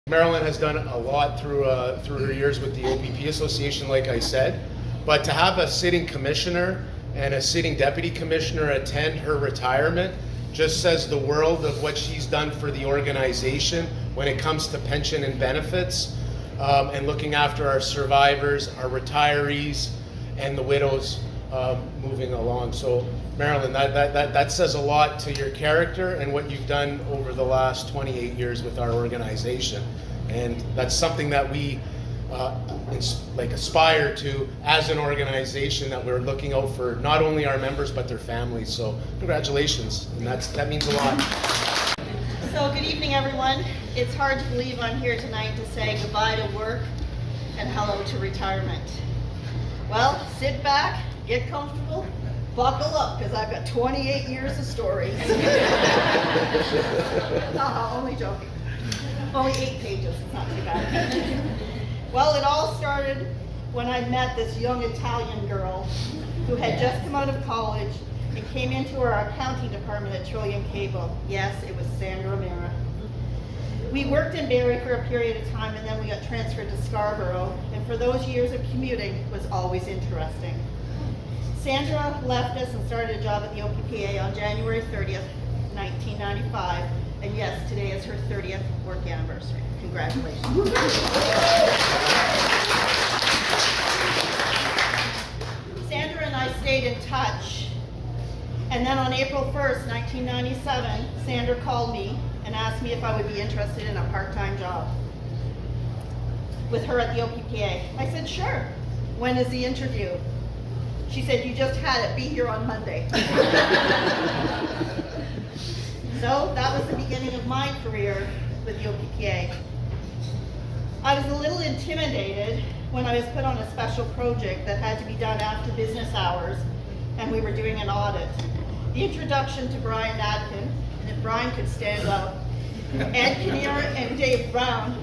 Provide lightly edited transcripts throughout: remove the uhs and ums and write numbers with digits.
Marilyn has done a lot through her years with the OPPA Association, like I said, but to have a sitting commissioner and a sitting deputy commissioner attend her retirement just says the world of what she's done for the organization when it comes to pension and benefits, and looking after our survivors, our retirees, and the widows moving along. So Marilyn, that says a lot to your character and what you've done over the last 28 years with our organization. And that's something that we aspire to as an organization, that we're looking out for not only our members but their families. So congratulations, and that means a lot. So good evening, everyone. It's hard to believe I'm here tonight to say goodbye to work and hello to retirement. Well, sit back, get comfortable, buckle up, because I've got 28 years of stories. Only joking. Only 8 pages, it's not too bad. Well, it all started when I met this young Italian girl who had just come out of college and came into our accounting department at Trillium Cable. Yes, it was Sandra Mera. We worked in Barrie for a period of time, and then we got transferred to Scarborough, and for those years of commuting was always interesting. Sandra left us and started a job at the OPPA on January 30th, 1995, and yes, today is her 30th work anniversary. Congratulations. Sandra and I stayed in touch, and then on April 1st, 1997, Sandra called me and asked me if I would be interested in a part-time job with her at the OPPA. I said, sure. When is the interview? She said, you just had it, be here on Monday. So that was the beginning of my career with the OPPA. I was a little intimidated when I was put on a special project that had to be done after business hours, and we were doing an audit. The introduction to Brian Adkin, and if Brian could stand up, Ed Kinnear and Dave Browne.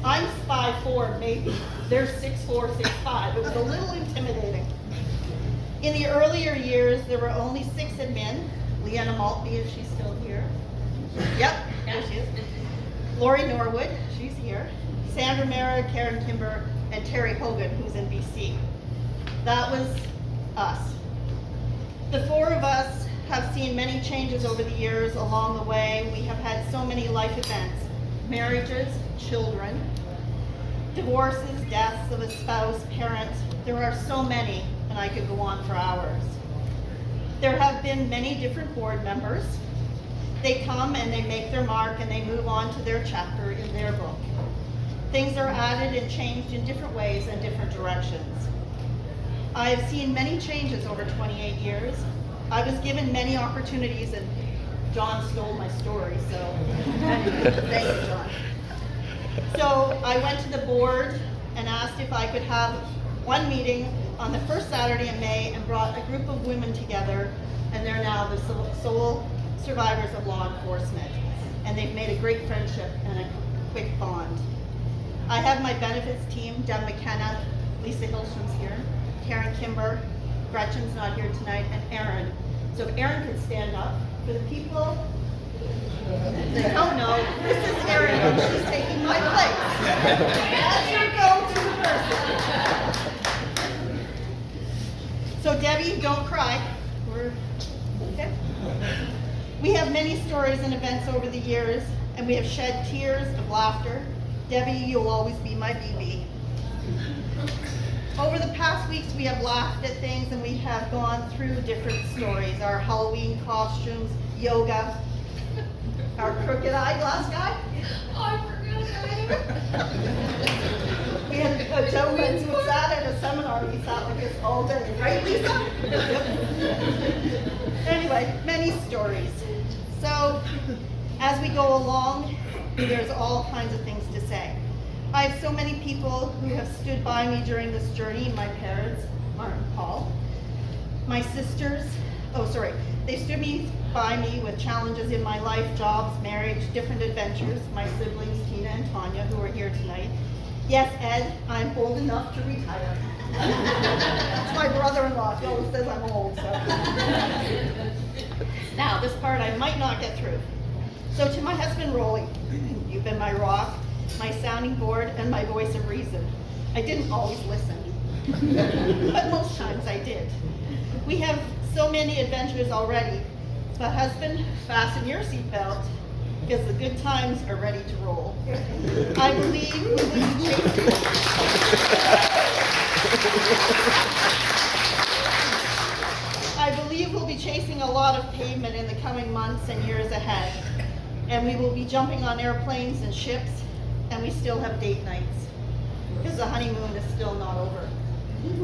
I'm 5'4", maybe. They're 6'4", 6'5". It was a little intimidating. In the earlier years, there were only 6 admin. Leanna Maltby, is she still here? Yep, there she is. Lori Norwood, she's here. Sandra Mera, Karen Kimber, and Terry Hogan, who's in BC. That was us. The 4 of us have seen many changes over the years. Along the way, we have had so many life events: marriages, children, divorces, deaths of a spouse, parents. There are so many, and I could go on for hours. There have been many different board members. They come and they make their mark and they move on to their chapter in their book. Things are added and changed in different ways and different directions. I have seen many changes over 28 years. I was given many opportunities, and John stole my story, so thank you, John. So I went to the board and asked if I could have one meeting on the first Saturday in May, and brought a group of women together, and they're now the sole survivors of law enforcement. And they've made a great friendship and a quick bond. I have my benefits team: Deb McKenna, Lisa Hillstrom's here, Karen Kimber, Gretchen's not here tonight, and Erin. So if Erin could stand up. For the people that don't know, this is Erin, and she's taking my place. That's your go-to person. So Debbie, don't cry. We're okay. We have many stories and events over the years, and we have shed tears of laughter. Debbie, you'll always be my BB. Over the past weeks, we have laughed at things, and we have gone through different stories. Our Halloween costumes, yoga, our crooked eyeglass guy. Oh, I forgot. We had a gentleman who sat at a seminar. He sat like this all day, right, Lisa? Anyway, many stories. So, as we go along, there's all kinds of things to say. I have so many people who have stood by me during this journey. My parents, Martin and Paul. My sisters, they stood by me with challenges in my life, jobs, marriage, different adventures. My siblings, Tina and Tanya, who are here tonight. Yes, Ed, I'm old enough to retire. That's my brother-in-law. He always says I'm old, so. Now, this part I might not get through. So to my husband, Rolly, you've been my rock. my sounding board, and my voice of reason. I didn't always listen, but most times I did. We have so many adventures already, but husband, fasten your seatbelt, because the good times are ready to roll. I believe we will be chasing. I believe we'll be chasing a lot of pavement in the coming months and years ahead. And we will be jumping on airplanes and ships, and we still have date nights, because the honeymoon is still not over.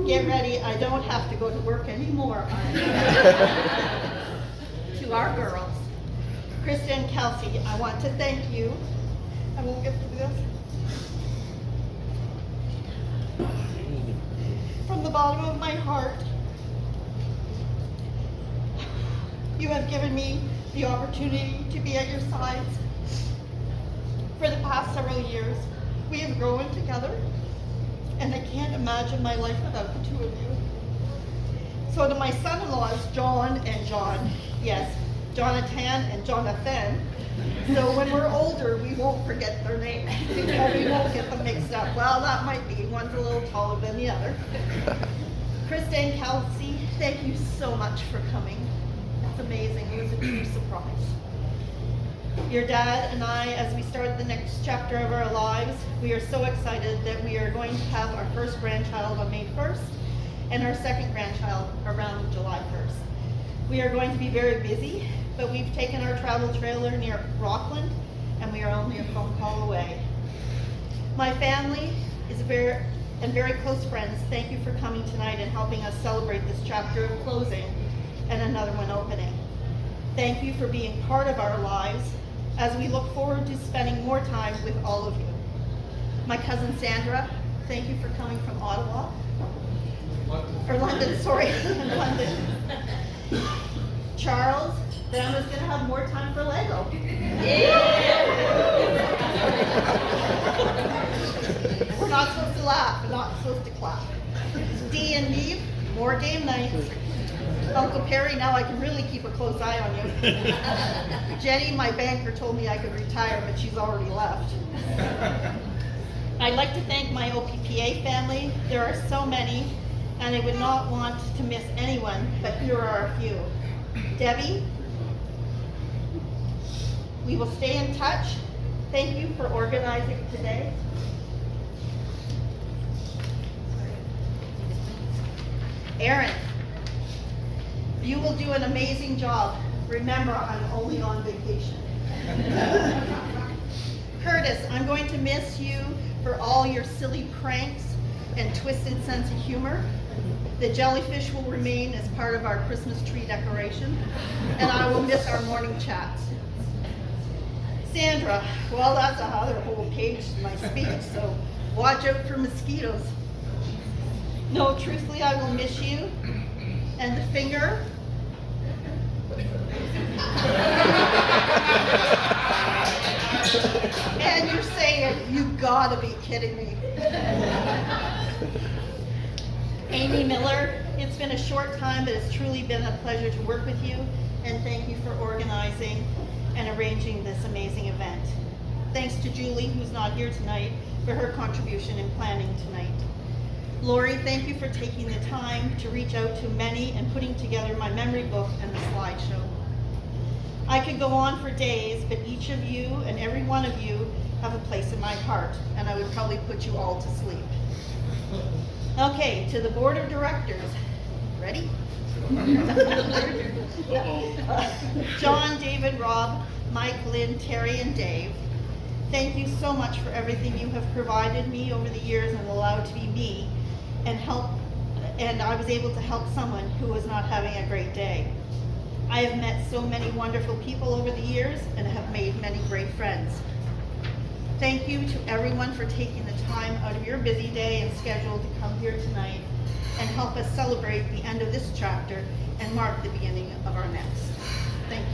Get ready, I don't have to go to work anymore. To our girls, Krista and Kelsey, I want to thank you. I won't get through this. From the bottom of my heart, you have given me the opportunity to be at your sides. For the past several years, we have grown together, and I can't imagine my life without the two of you. So to my son-in-laws, John and John, yes, Jonathan and Jonathan, so when we're older, we won't forget their names, or we won't get them mixed up. Well, that might be, one's a little taller than the other. Krista and Kelsey, thank you so much for coming. It's amazing, it was a true surprise. Your dad and I, as we start the next chapter of our lives, we are so excited that we are going to have our first grandchild on May 1st and our second grandchild around July 1st. We are going to be very busy, but we've taken our travel trailer near Rockland and we are only a phone call away. My family is very close friends, thank you for coming tonight and helping us celebrate this chapter of closing and another one opening. Thank you for being part of our lives as we look forward to spending more time with all of you. My cousin Sandra, thank you for coming from Ottawa. Or London, sorry, London. Charles, Grandma's gonna have more time for Lego. We're not supposed to laugh, we're not supposed to clap. Dee and Neve, more game nights. Uncle Perry, now I can really keep a close eye on you. Jenny, my banker, told me I could retire, but she's already left. I'd like to thank my OPPA family. There are so many, and I would not want to miss anyone, but here are a few. Debbie, we will stay in touch. Thank you for organizing today. Aaron, you will do an amazing job. Remember, I'm only on vacation. Curtis, I'm going to miss you for all your silly pranks and twisted sense of humor. The jellyfish will remain as part of our Christmas tree decoration, and I will miss our morning chats. Sandra, well, that's another whole page to my speech, so watch out for mosquitoes. No, truthfully, I will miss you. And the finger. And you're saying, you gotta be kidding me. Amy Miller, it's been a short time, but it's truly been a pleasure to work with you, and thank you for organizing and arranging this amazing event. Thanks to Julie, who's not here tonight, for her contribution in planning tonight. Lori, thank you for taking the time to reach out to many and putting together my memory book and the slideshow. I could go on for days, but each of you and every one of you have a place in my heart, and I would probably put you all to sleep. Okay, to the board of directors. Ready? John, David, Rob, Mike, Lynn, Terry, and Dave, thank you so much for everything you have provided me over the years and allowed to be me and I was able to help someone who was not having a great day. I have met so many wonderful people over the years and have made many great friends. Thank you to everyone for taking the time out of your busy day and schedule to come here tonight and help us celebrate the end of this chapter and mark the beginning of our next. Thank you.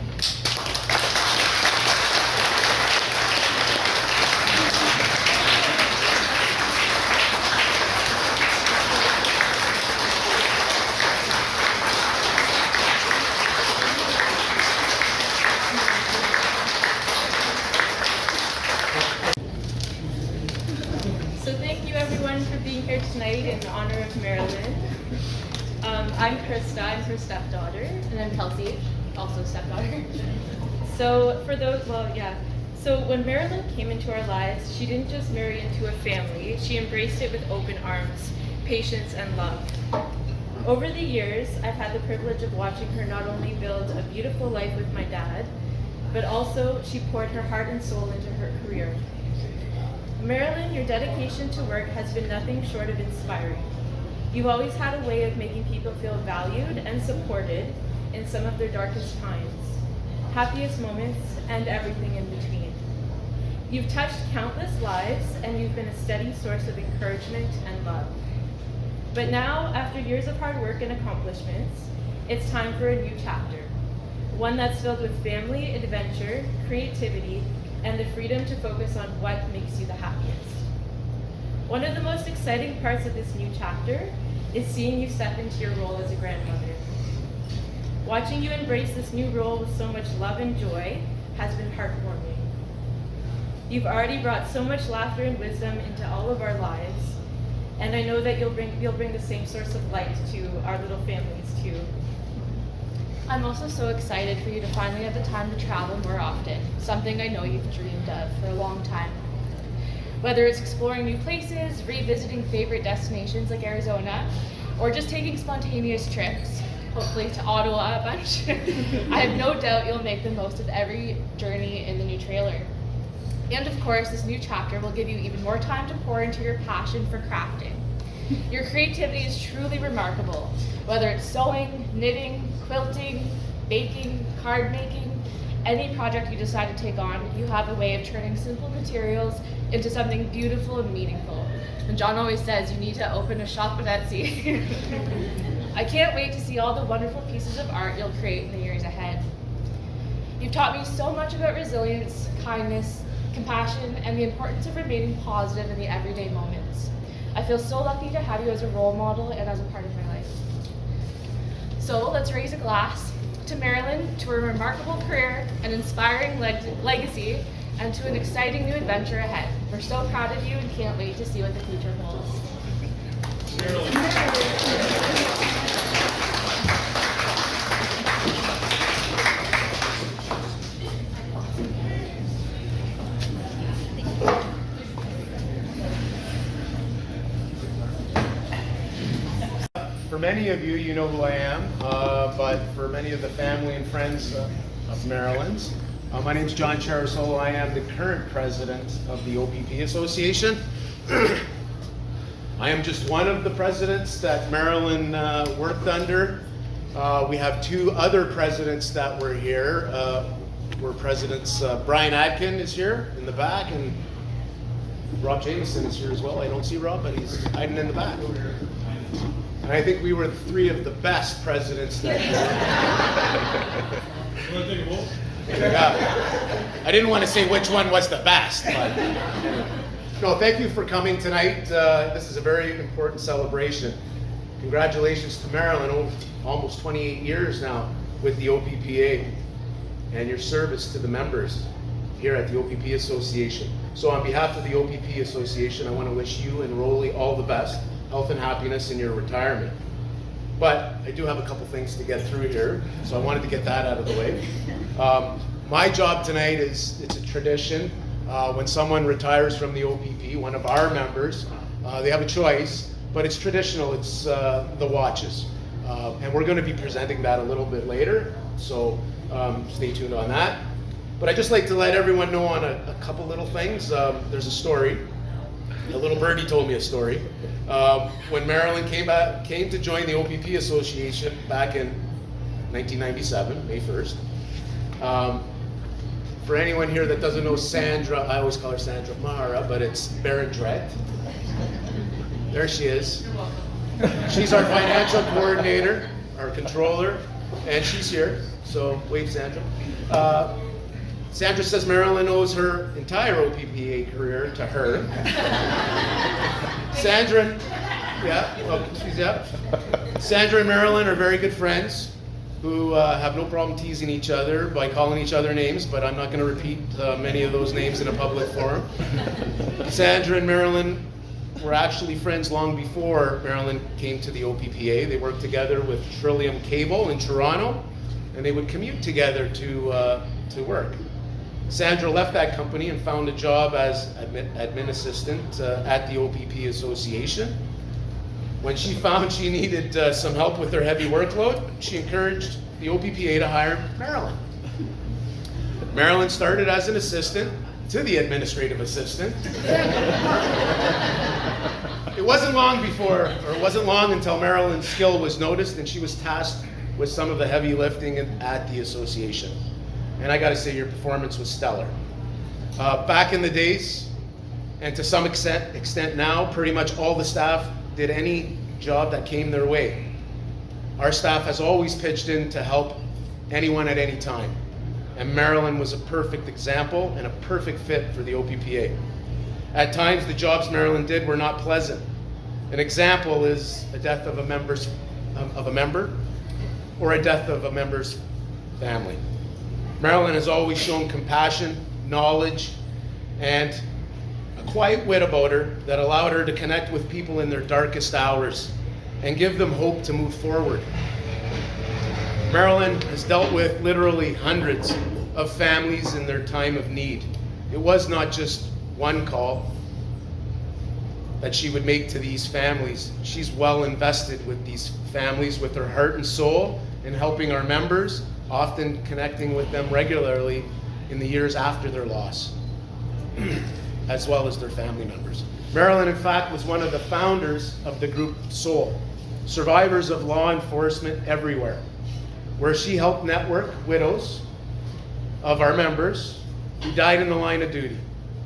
tonight in honor of Marilyn. I'm Krista, I'm her stepdaughter. And I'm Kelsey, also stepdaughter. So So when Marilyn came into our lives, she didn't just marry into a family, she embraced it with open arms, patience, and love. Over the years, I've had the privilege of watching her not only build a beautiful life with my dad, but also she poured her heart and soul into her career. Marilyn, your dedication to work has been nothing short of inspiring. You've always had a way of making people feel valued and supported in some of their darkest times, happiest moments, and everything in between. You've touched countless lives, and you've been a steady source of encouragement and love. But now, after years of hard work and accomplishments, it's time for a new chapter. One that's filled with family, adventure, creativity, and the freedom to focus on what makes you the happiest. One of the most exciting parts of this new chapter is seeing you step into your role as a grandmother. Watching you embrace this new role with so much love and joy has been heartwarming. You've already brought so much laughter and wisdom into all of our lives, and I know that you'll bring the same source of light to our little families too. I'm also so excited for you to finally have the time to travel more often, something I know you've dreamed of for a long time. Whether it's exploring new places, revisiting favorite destinations like Arizona, or just taking spontaneous trips, hopefully to Ottawa a bunch, I have no doubt you'll make the most of every journey in the new trailer. And of course, this new chapter will give you even more time to pour into your passion for crafting. Your creativity is truly remarkable, whether it's sewing, knitting, quilting, baking, card making, any project you decide to take on, you have a way of turning simple materials into something beautiful and meaningful. And John always says you need to open a shop at Etsy. I can't wait to see all the wonderful pieces of art you'll create in the years ahead. You've taught me so much about resilience, kindness, compassion, and the importance of remaining positive in the everyday moments. I feel so lucky to have you as a role model and as a part of my life. So let's raise a glass to Marilyn, to her remarkable career, an inspiring legacy, and to an exciting new adventure ahead. We're so proud of you and can't wait to see what the future holds. For many of you, you know who I am, but for many of the family and friends of Marilyn's, my name is John Charasolo. I am the current president of the OPPA Association. I am just one of the presidents that Marilyn worked under. We have two other presidents that were here. We're presidents, Brian Adkin is here in the back, and Rob Jameson is here as well. I don't see Rob, but he's hiding in the back. And I think we were three of the best presidents that year. Yeah. I didn't want to say which one was the best, but no, thank you for coming tonight. This is a very important celebration. Congratulations to Marilyn, almost 28 years now with the OPPA, and your service to the members here at the OPPA Association. So on behalf of the OPPA Association, I want to wish you and Rolly all the best, health and happiness in your retirement. But I do have a couple things to get through here, so I wanted to get that out of the way. My job tonight is, it's a tradition, when someone retires from the OPP, one of our members, they have a choice, but it's traditional, it's the watches. And we're going to be presenting that a little bit later, so stay tuned on that. But I'd just like to let everyone know on a couple little things. There's a story. A little birdie told me a story. When Marilyn came to join the OPP Association back in 1997, May 1st. For anyone here that doesn't know Sandra, I always call her Sandra Mara, but it's Barondret. There she is. She's our financial coordinator, our controller, and she's here. So wave, Sandra. Sandra says Marilyn owes her entire OPPA career to her. Sandra, Sandra and Marilyn are very good friends who have no problem teasing each other by calling each other names, but I'm not going to repeat many of those names in a public forum. Sandra and Marilyn were actually friends long before Marilyn came to the OPPA. They worked together with Trillium Cable in Toronto, and they would commute together to work. Sandra left that company and found a job as admin assistant at the OPPA Association. When she found she needed some help with her heavy workload, she encouraged the OPPA to hire Marilyn. Marilyn started as an assistant to the administrative assistant. It wasn't long until Marilyn's skill was noticed and she was tasked with some of the heavy lifting at the association. And I gotta say, your performance was stellar. Back in the days, and to some extent now, pretty much all the staff did any job that came their way. Our staff has always pitched in to help anyone at any time. And Marilyn was a perfect example and a perfect fit for the OPPA. At times, the jobs Marilyn did were not pleasant. An example is a death of a member, or a death of a member's family. Marilyn has always shown compassion, knowledge, and a quiet wit about her that allowed her to connect with people in their darkest hours and give them hope to move forward. Marilyn has dealt with literally hundreds of families in their time of need. It was not just one call that she would make to these families. She's well invested with these families with her heart and soul in helping our members, often connecting with them regularly in the years after their loss, as well as their family members. Marilyn, in fact, was one of the founders of the group SOUL, Survivors of Law Enforcement Everywhere, where she helped network widows of our members who died in the line of duty.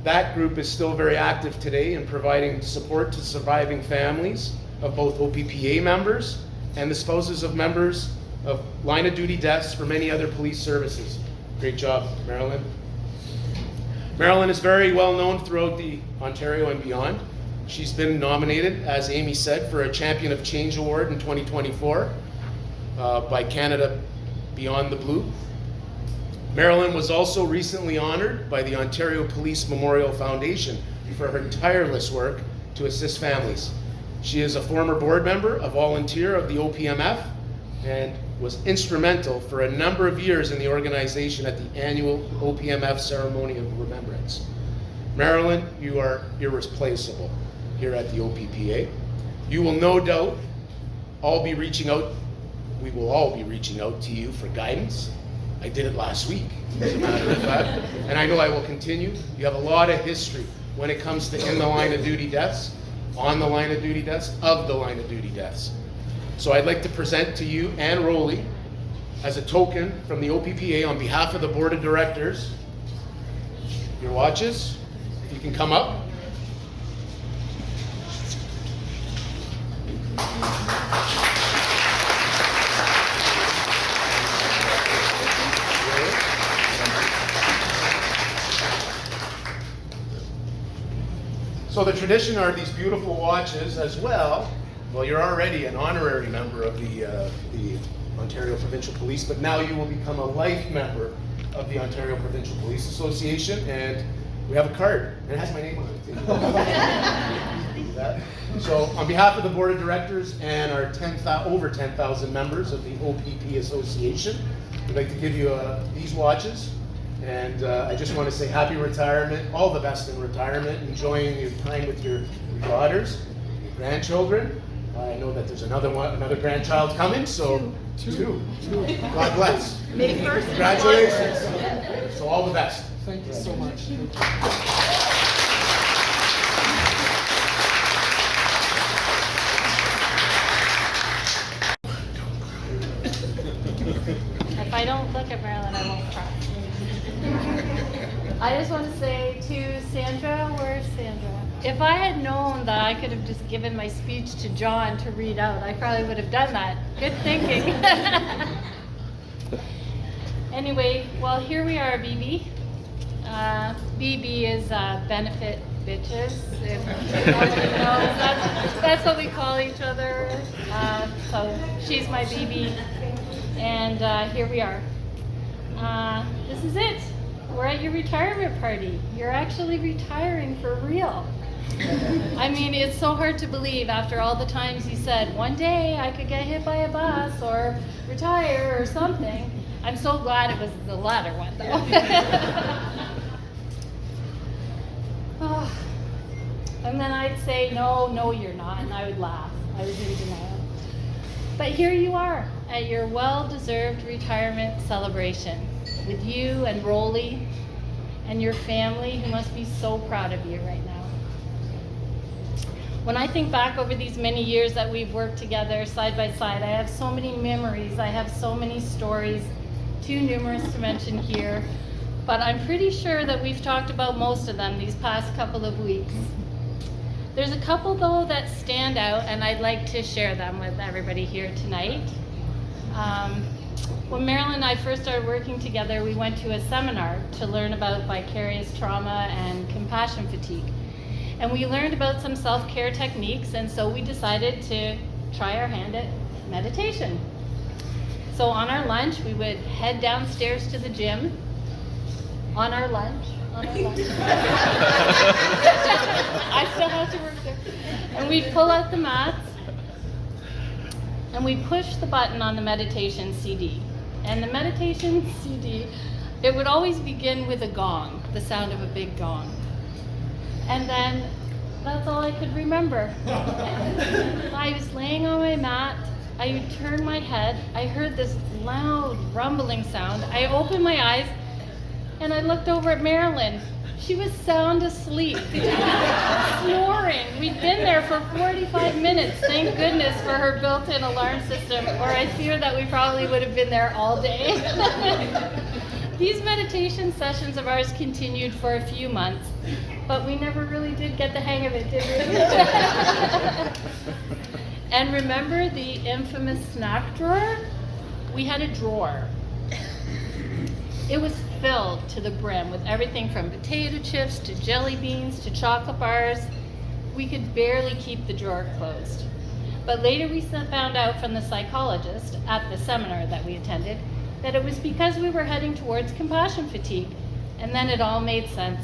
That group is still very active today in providing support to surviving families of both OPPA members and the spouses of members of line of duty deaths for many other police services. Great job, Marilyn. Marilyn is very well known throughout the Ontario and beyond. She's been nominated, as Amy said, for a Champion of Change Award in 2024 by Canada Beyond the Blue. Marilyn was also recently honored by the Ontario Police Memorial Foundation for her tireless work to assist families. She is a former board member, a volunteer of the OPMF, and was instrumental for a number of years in the organization at the annual OPMF Ceremony of Remembrance. Marilyn, you are irreplaceable here at the OPPA. You will no doubt all be reaching out, we will all be reaching out to you for guidance. I did it last week, as a matter of fact, and I know I will continue. You have a lot of history when it comes to in the line of duty deaths, on the line of duty deaths, of the line of duty deaths. So I'd like to present to you Ann Rowley as a token from the OPPA on behalf of the board of directors. Your watches, if you can come up. So the tradition are these beautiful watches as well. Well, you're already an honorary member of the Ontario Provincial Police, but now you will become a life member of the Ontario Provincial Police Association, and we have a card, and it has my name on it too. So on behalf of the board of directors and our over 10,000 members of the OPPA Association, we'd like to give you these watches. And I just want to say happy retirement, all the best in retirement, enjoying your time with your daughters, your grandchildren. I know that there's another grandchild coming, so two. God bless. May 1st. Congratulations. So all the best. Thank you so much. If I don't look at Marilyn, I won't cry. I just want to say to Sandra, where's Sandra? If I had known that I could have just given my speech to John to read out, I probably would have done that. Good thinking. Anyway, well, here we are, BB. BB is benefit bitches. If nobody knows, that's what we call each other. So she's my BB, and here we are. This is it. We're at your retirement party. You're actually retiring for real. I mean, it's so hard to believe after all the times you said, one day I could get hit by a bus or retire or something. I'm so glad it was the latter one, though. Oh. And then I'd say, no, you're not, and I would laugh. I was in denial. But here you are at your well-deserved retirement celebration with you and Rolly and your family, who must be so proud of you right now. When I think back over these many years that we've worked together side by side, I have so many memories, I have so many stories, too numerous to mention here, but I'm pretty sure that we've talked about most of them these past couple of weeks. There's a couple though that stand out, and I'd like to share them with everybody here tonight. When Marilyn and I first started working together, we went to a seminar to learn about vicarious trauma and compassion fatigue. And we learned about some self-care techniques, and so we decided to try our hand at meditation. So on our lunch, we would head downstairs to the gym. On our lunch. I still have to work there. And we'd pull out the mats, and we'd push the button on the meditation CD. And the meditation CD, it would always begin with a gong, the sound of a big gong. And then that's all I could remember. I was laying on my mat, I would turn my head, I heard this loud rumbling sound. I opened my eyes and I looked over at Marilyn. She was sound asleep, snoring. We'd been there for 45 minutes, thank goodness for her built-in alarm system, or I fear that we probably would have been there all day. These meditation sessions of ours continued for a few months, but we never really did get the hang of it, did we? And remember the infamous snack drawer? We had a drawer. It was filled to the brim with everything from potato chips to jelly beans to chocolate bars. We could barely keep the drawer closed. But later we found out from the psychologist at the seminar that we attended that it was because we were heading towards compassion fatigue. And then it all made sense.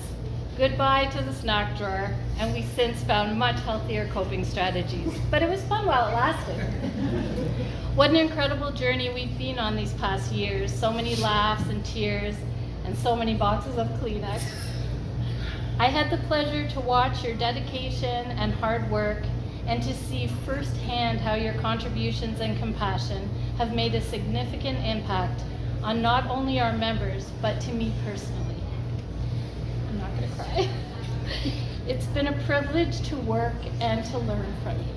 Goodbye to the snack drawer, and we since found much healthier coping strategies. But it was fun while it lasted. What an incredible journey we've been on these past years. So many laughs and tears, and so many boxes of Kleenex. I had the pleasure to watch your dedication and hard work, and to see firsthand how your contributions and compassion have made a significant impact on not only our members, but to me personally. I'm not gonna cry. It's been a privilege to work and to learn from you.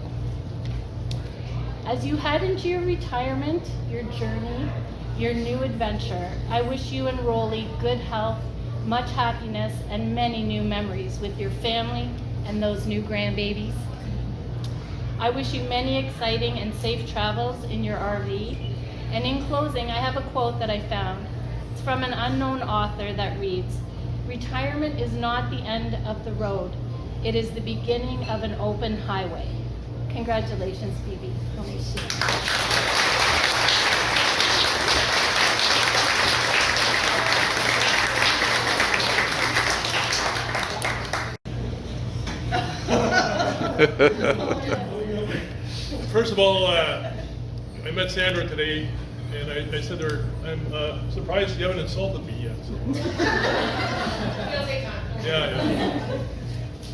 As you head into your retirement, your journey, your new adventure, I wish you and Rolly good health, much happiness, and many new memories with your family and those new grandbabies. I wish you many exciting and safe travels in your RV. And in closing, I have a quote that I found. It's from an unknown author that reads, "Retirement is not the end of the road. It is the beginning of an open highway." Congratulations, Phoebe. First of all, I met Sandra today, and I said to her, I'm surprised you haven't insulted me yet. So. Yeah.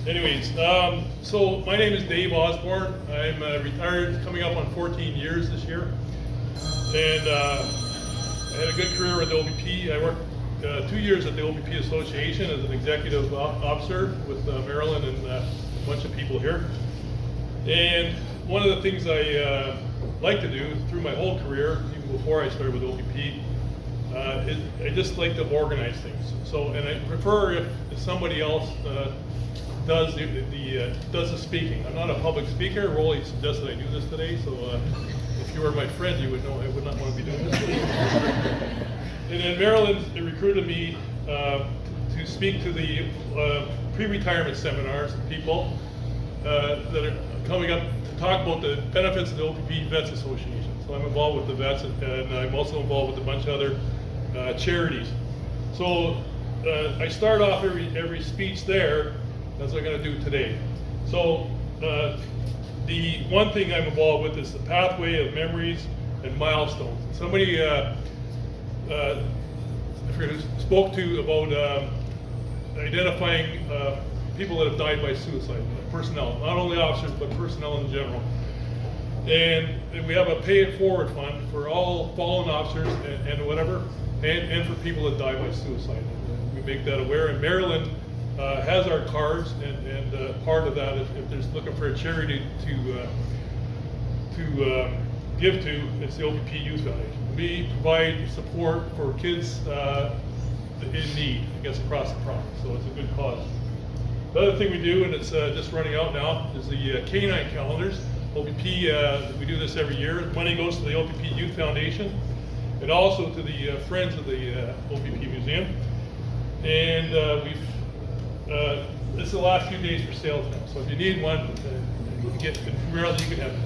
Anyways, so my name is Dave Osborne. I'm retired, coming up on 14 years this year. And I had a good career with the OPP. I worked 2 years at the OPPA Association as an executive officer with Marilyn and a bunch of people here. And one of the things I like to do through my whole career, even before I started with OPP, is I just like to organize things. So, and I prefer if somebody else does the speaking. I'm not a public speaker. Rolly suggested I do this today, so if you were my friend, you would know I would not want to be doing this. And then Marilyn recruited me to speak to the pre-retirement seminars of people that are coming up to talk about the benefits of the OPP Vets Association. So I'm involved with the vets, and I'm also involved with a bunch of other charities. So I start off every speech there, that's what I'm going to do today. So the one thing I'm involved with is the pathway of memories and milestones. Somebody I forget who spoke to about identifying people that have died by suicide, personnel, not only officers, but personnel in general. And we have a pay it forward fund for all fallen officers and whatever, and for people that die by suicide. And we make that aware. And Marilyn has our cards, and part of that, if there's looking for a charity to give to, it's the OPP Youth Foundation. We provide support for kids in need, I guess, across the province. So it's a good cause. The other thing we do, and it's just running out now, is the canine calendars. OPP, we do this every year. Money goes to the OPP Youth Foundation and also to the Friends of the OPP Museum. And this is the last few days for sales now. So if you need one, you can get Marilyn, you can have it.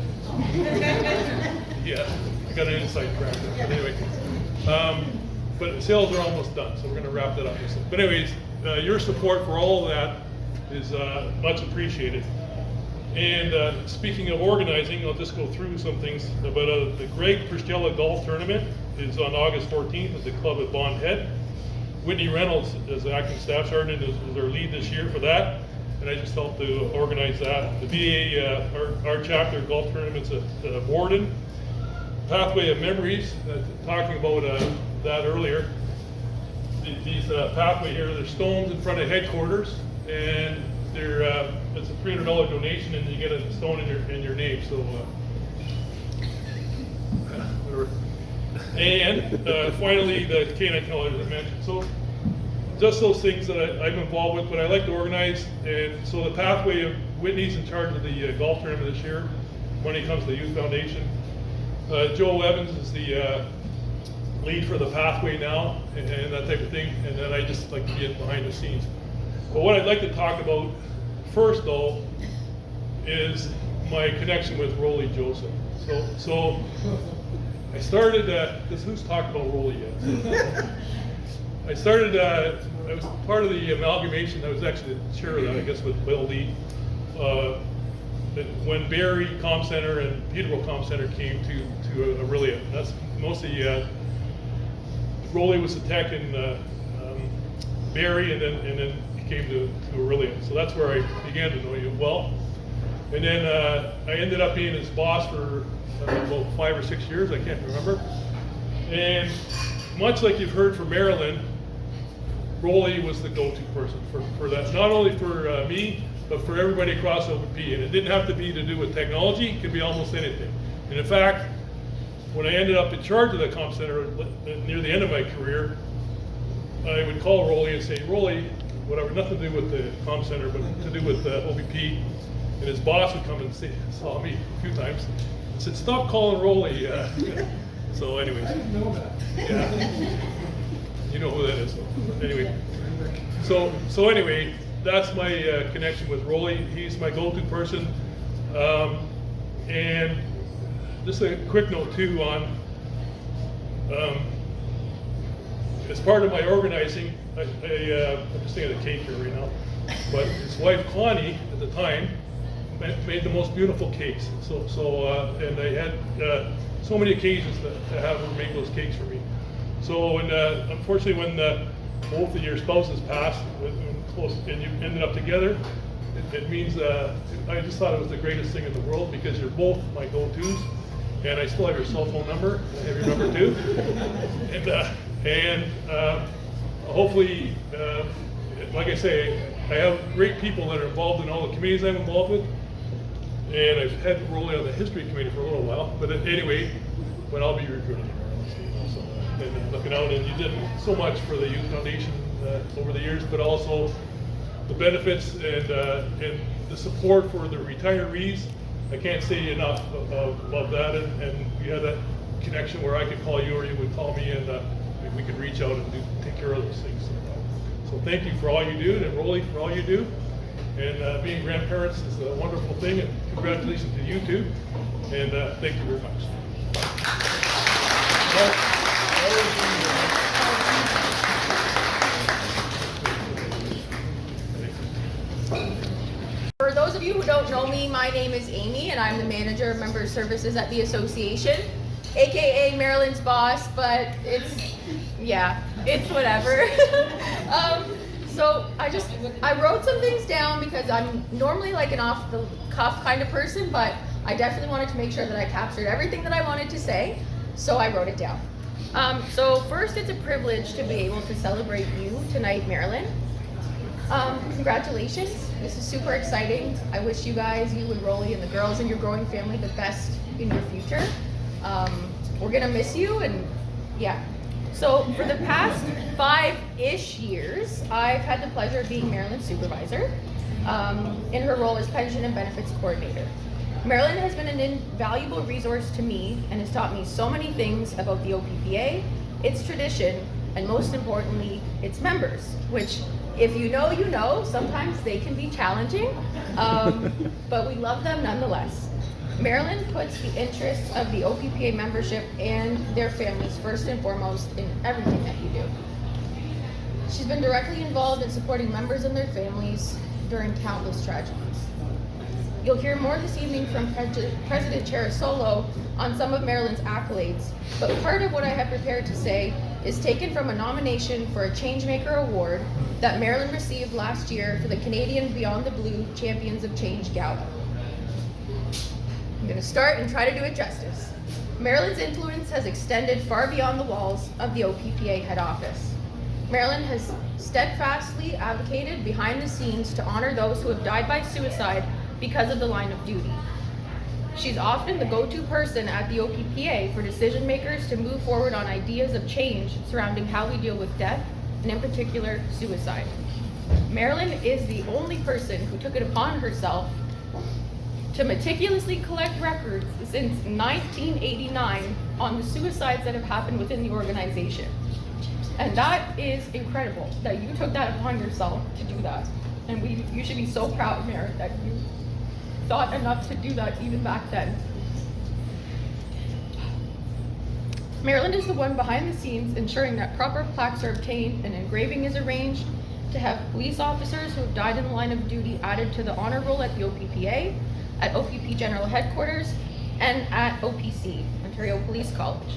Yeah, I got an inside track. But anyway, but sales are almost done, so we're going to wrap that up. But anyways, your support for all of that is much appreciated. And speaking of organizing, I'll just go through some things about the Greg Pristella Golf Tournament is on August 14th at the club at Bond Head. Whitney Reynolds is the acting staff sergeant, is our lead this year for that, and I just helped to organize that. The VA, our chapter golf tournaments at Borden. Pathway of Memories, talking about that earlier. These pathway here, there's stones in front of headquarters, and they're it's a $300 donation, and you get a stone in your name. So whatever. And finally, the canine calendar I mentioned. So just those things that I'm involved with, but I like to organize. And so the pathway of Whitney's in charge of the golf tournament this year. Money comes to the Youth Foundation. Joe Evans is the lead for the pathway now, and that type of thing. And then I just like to get behind the scenes. But what I'd like to talk about first, though, is my connection with Rolly Joseph. So I started, because who's talked about Rolly yet? I started, I was part of the amalgamation. I was actually the chair of that, I guess, with Bill Lee. When Barrie Comm Center and Peterborough Comm Center came to Orillia. That's mostly, Rolly was the tech in Barrie, and then he came to Orillia. So that's where I began to know you well. And then I ended up being his boss for about 5 or 6 years, I can't remember. And much like you've heard from Marilyn, Rolly was the go-to person for that, not only for me, but for everybody across OPP. And it didn't have to be to do with technology, it could be almost anything. And in fact, when I ended up in charge of the comm center near the end of my career, I would call Rolly and say, Rolly, whatever, nothing to do with the comm center, but to do with OPP. And his boss would come and saw me a few times and said, stop calling Rolly. So anyways. I didn't know that. Yeah. You know who that is. Anyway. So anyway, that's my connection with Rolly. He's my go-to person. And just a quick note too on, as part of my organizing, I'm just thinking of the cake here right now, but his wife Connie at the time made the most beautiful cakes. And I had so many occasions to have her make those cakes for me. So unfortunately, when both of your spouses passed and you ended up together, it means I just thought it was the greatest thing in the world, because you're both my go-tos, and I still have your cell phone number. I have your number too, and hopefully, like I say, I have great people that are involved in all the committees I'm involved with, and I've had Rolly on the history committee for a little while. But anyway, but I'll be recruiting him. So, and looking out, and you did so much for the Youth Foundation over the years, but also the benefits and the support for the retirees. I can't say enough about that, and we had that connection where I could call you or you would call me, and we could reach out and take care of those things. So thank you for all you do, and Rolly for all you do. And being grandparents is a wonderful thing, and congratulations to you too. And thank you very much. For those of you who don't know me, my name is Amy and I'm the manager of member services at the association, aka Marilyn's boss, but it's whatever. So I wrote some things down because I'm normally like an off the cuff kind of person, but I definitely wanted to make sure that I captured everything that I wanted to say, so I wrote it down. So first, it's a privilege to be able to celebrate you tonight, Marilyn. Congratulations, this is super exciting. I wish you guys, you and Rolly and the girls in your growing family, the best in your future. We're gonna miss you, and yeah. So for the past 5-ish years, I've had the pleasure of being Marilyn's supervisor in her role as pension and benefits coordinator. Marilyn has been an invaluable resource to me and has taught me so many things about the OPPA, its tradition, and most importantly, its members, which, if you know, you know, sometimes they can be challenging, but we love them nonetheless. Marilyn puts the interests of the OPPA membership and their families first and foremost in everything that you do. She's been directly involved in supporting members and their families during countless tragedies. You'll hear more this evening from President Charasolo on some of Marilyn's accolades, but part of what I have prepared to say is taken from a nomination for a Changemaker Award that Marilyn received last year for the Canadian Beyond the Blue Champions of Change Gala. I'm going to start and try to do it justice. Marilyn's influence has extended far beyond the walls of the OPPA head office. Marilyn has steadfastly advocated behind the scenes to honor those who have died by suicide because of the line of duty. She's often the go-to person at the OPPA for decision makers to move forward on ideas of change surrounding how we deal with death, and in particular, suicide. Marilyn is the only person who took it upon herself to meticulously collect records since 1989 on the suicides that have happened within the organization. And that is incredible that you took that upon yourself to do that. And you should be so proud, Marilyn, that you thought enough to do that even back then. Marilyn is the one behind the scenes ensuring that proper plaques are obtained and engraving is arranged, to have police officers who have died in the line of duty added to the honor roll at the OPPA, at OPP General Headquarters, and at OPC, Ontario Police College.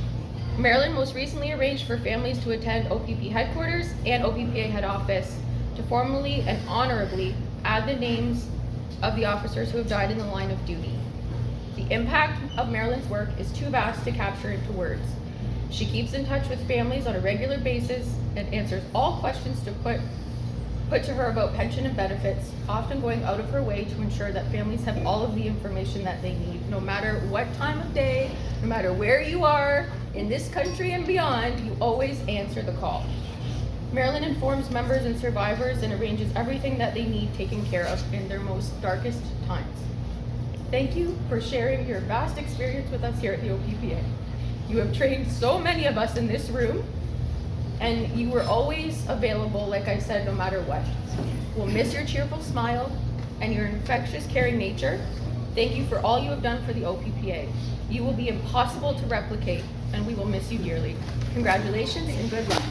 Marilyn most recently arranged for families to attend OPP Headquarters and OPPA Head Office to formally and honorably add the names of the officers who have died in the line of duty. The impact of Marilyn's work is too vast to capture into words. She keeps in touch with families on a regular basis and answers all questions put to her about pension and benefits, often going out of her way to ensure that families have all of the information that they need, no matter what time of day, no matter where you are in this country and beyond, you always answer the call. Marilyn informs members and survivors and arranges everything that they need taken care of in their most darkest times. Thank you for sharing your vast experience with us here at the OPPA. You have trained so many of us in this room, and you were always available, like I said, no matter what. We'll miss your cheerful smile and your infectious, caring nature. Thank you for all you have done for the OPPA. You will be impossible to replicate, and we will miss you dearly. Congratulations and good luck.